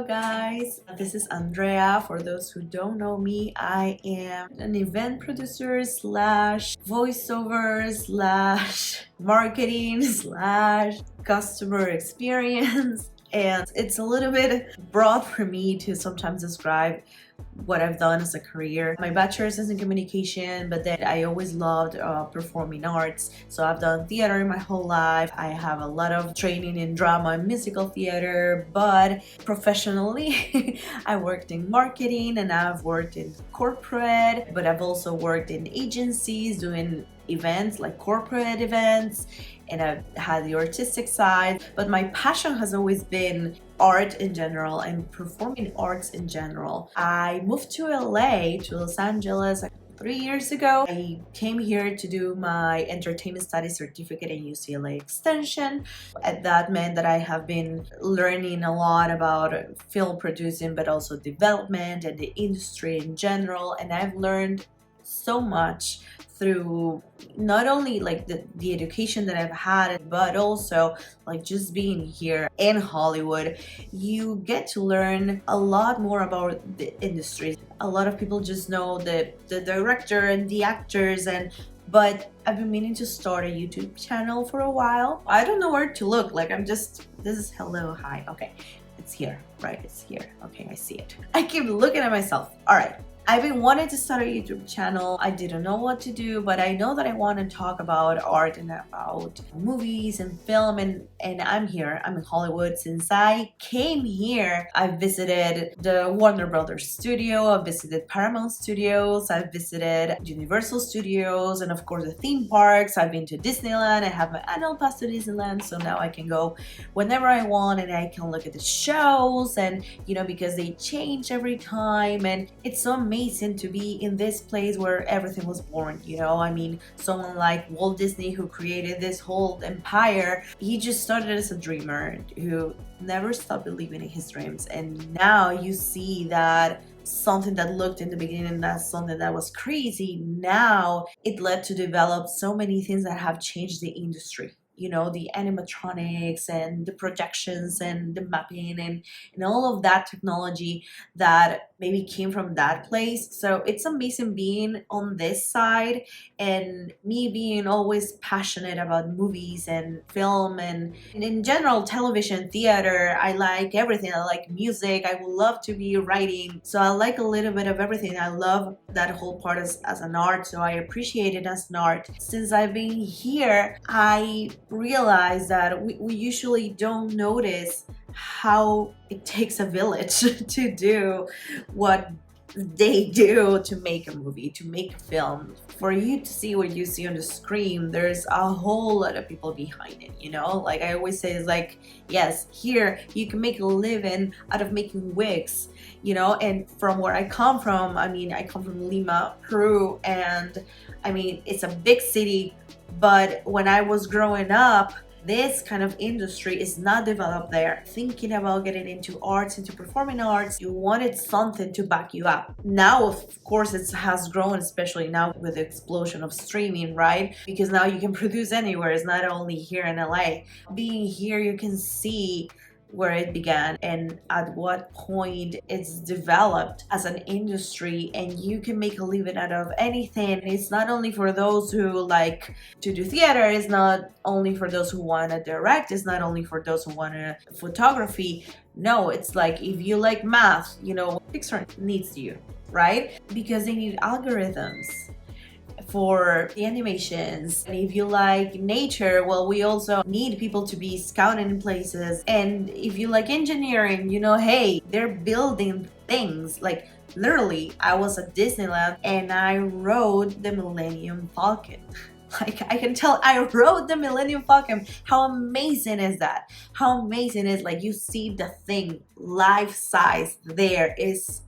Hello guys, this is Andrea. For those who don't know me, I am an event producer slash voiceover slash marketing slash customer experience, and it's a little bit broad for me to sometimes describe what I've done as a career. My bachelor's is in communication, but then I always loved performing arts. So I've done theater my whole life. I have a lot of training in drama and musical theater, but professionally, I worked in marketing and I've worked in corporate, but I've also worked in agencies doing events like corporate events, and I've had the artistic side, but my passion has always been art in general and performing arts in general. I moved to LA, to Los Angeles, 3 years ago. I came here to do my entertainment studies certificate in UCLA Extension. That meant that I have been learning a lot about film producing, but also development and the industry in general, and I've learned so much through not only like the education that I've had, but also like just being here in Hollywood. You get to learn a lot more about the industry. A lot of people just know the director and the actors, but I've been meaning to start a YouTube channel for a while. I don't know where to look. Like this is hello, hi, okay. It's here, right? It's here. Okay, I see it. I keep looking at myself. All right. I've been wanting to start a YouTube channel. I didn't know what to do, but I know that I want to talk about art and about movies and film, and I'm here. I'm in Hollywood. Since I came here, I've visited the Warner Brothers studio, I've visited Paramount Studios, I've visited Universal Studios, and of course the theme parks. I've been to Disneyland. I have my annual pass to Disneyland, so now I can go whenever I want and I can look at the shows, and because they change every time, and it's so amazing to be in this place where everything was born. I mean, someone like Walt Disney, who created this whole empire, he just started as a dreamer who never stopped believing in his dreams, and now you see that something that looked in the beginning, that's something that was crazy, now it led to develop so many things that have changed the industry. The animatronics and the projections and the mapping and all of that technology that maybe came from that place. So it's amazing being on this side, and me being always passionate about movies and film and in general television, theater. I like everything. I like music. I would love to be writing. So I like a little bit of everything. I love that whole part as an art, so I appreciate it as an art. Since I've been here, I realize that we usually don't notice how it takes a village to do what they do to make a movie, to make a film. For you to see what you see on the screen, there's a whole lot of people behind it. Like I always say, it's like, yes, here you can make a living out of making wigs, and from where I come from, I mean, I come from Lima, Peru, and I mean, it's a big city, but when I was growing up, this kind of industry is not developed there. Thinking about getting into arts, into performing arts, you wanted something to back you up. Now, of course, it has grown, especially now with the explosion of streaming, right? Because now you can produce anywhere. It's not only here in LA. Being here, you can see where it began and at what point it's developed as an industry, and you can make a living out of anything. It's not only for those who like to do theater, it's not only for those who want to direct, it's not only for those who want to photography. No, it's like if you like math, Pixar needs you, right? Because they need algorithms for the animations. And if you like nature, well, we also need people to be scouting in places. And if you like engineering, hey, they're building things. Like literally, I was at Disneyland and I rode the Millennium Falcon. Like I can tell I rode the Millennium Falcon. How amazing is that? How amazing is, like, you see the thing life size there is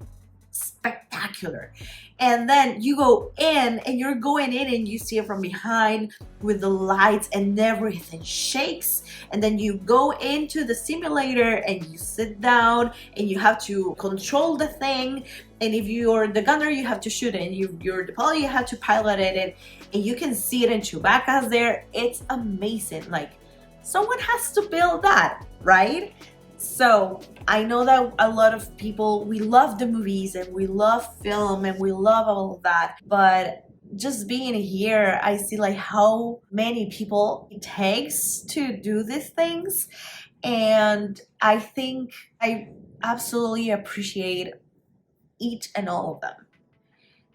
spectacular. And then you go in and you're going in and you see it from behind with the lights and everything shakes. And then you go into the simulator and you sit down and you have to control the thing. And if you're the gunner, you have to shoot it. And you're the pilot, you have to pilot it. And you can see it in Chewbacca's there. It's amazing. Like, someone has to build that, right? So I know that a lot of people, we love the movies and we love film and we love all of that, but just being here, I see like how many people it takes to do these things. And I think I absolutely appreciate each and all of them.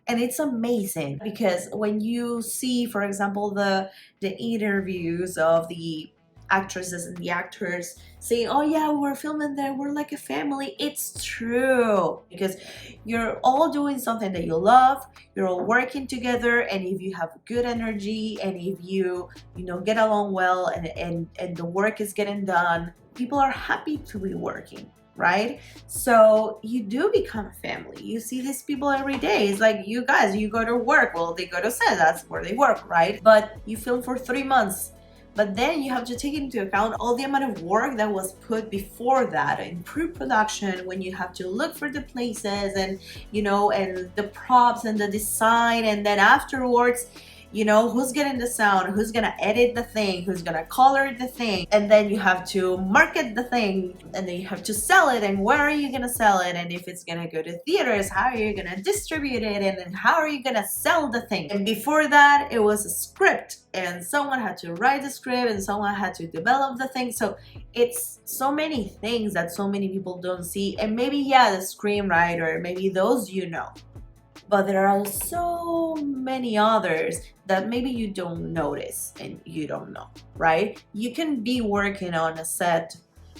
And it's amazing because when you see, for example, the interviews of the actresses and the actors saying, oh yeah, we're filming there, we're like a family, it's true, because you're all doing something that you love, you're all working together, and if you have good energy and if you know, get along well, and the work is getting done, people are happy to be working, right? So you do become a family. You see these people every day. It's like you guys, you go to work. Well, they go to set, that's where they work, right? But you film for 3 months. But then you have to take into account all the amount of work that was put before that in pre-production, when you have to look for the places and, you know, and the props and the design, and then afterwards, you know, who's getting the sound, who's gonna edit the thing, who's gonna color the thing, and then you have to market the thing, and then you have to sell it, and where are you gonna sell it, and if it's gonna go to theaters, how are you gonna distribute it, and then how are you gonna sell the thing. And before that, it was a script, and someone had to write the script, and someone had to develop the thing. So it's so many things that so many people don't see. And maybe, yeah, the screenwriter, maybe those, you know, but there are so many others that maybe you don't notice and you don't know, right? You can be working on a set,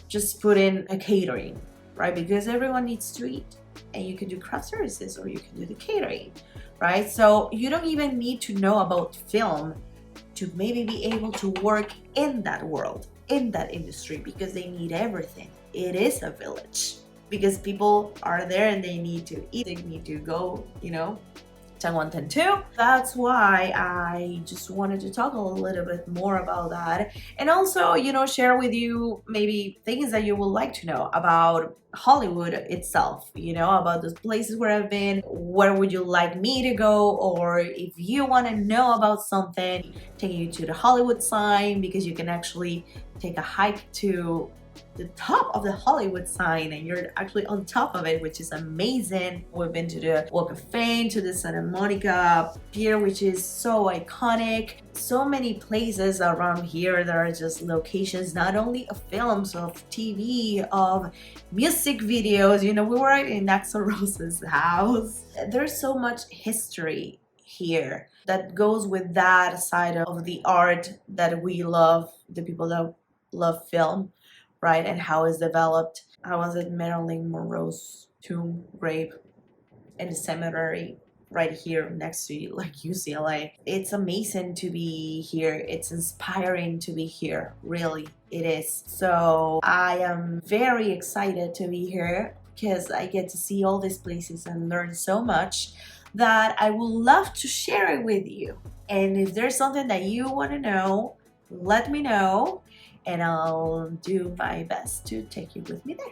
just put in a catering, right? Because everyone needs to eat, and you can do craft services or you can do the catering, right? So you don't even need to know about film to maybe be able to work in that world, in that industry, because they need everything. It is a village, because people are there and they need to eat, they need to go, you know, 10-1-10-2. That's why I just wanted to talk a little bit more about that, and also, you know, share with you maybe things that you would like to know about Hollywood itself, you know, about those places where I've been, where would you like me to go, or if you want to know about something, taking you to the Hollywood sign, because you can actually take a hike to the top of the Hollywood sign and you're actually on top of it, which is amazing. We've been to the Walk of Fame, to the Santa Monica Pier, which is so iconic. So many places around here that are just locations, not only of films, of TV, of music videos. You know, we were in Axl Rose's house. There's so much history here that goes with that side of the art that we love, the people that love film, right? And how it's developed. I was at Marilyn Monroe's tomb, grave, in the cemetery right here next to like UCLA. It's amazing to be here. It's inspiring to be here. Really, it is. So I am very excited to be here because I get to see all these places and learn so much that I would love to share it with you. And if there's something that you want to know, let me know, and I'll do my best to take you with me there.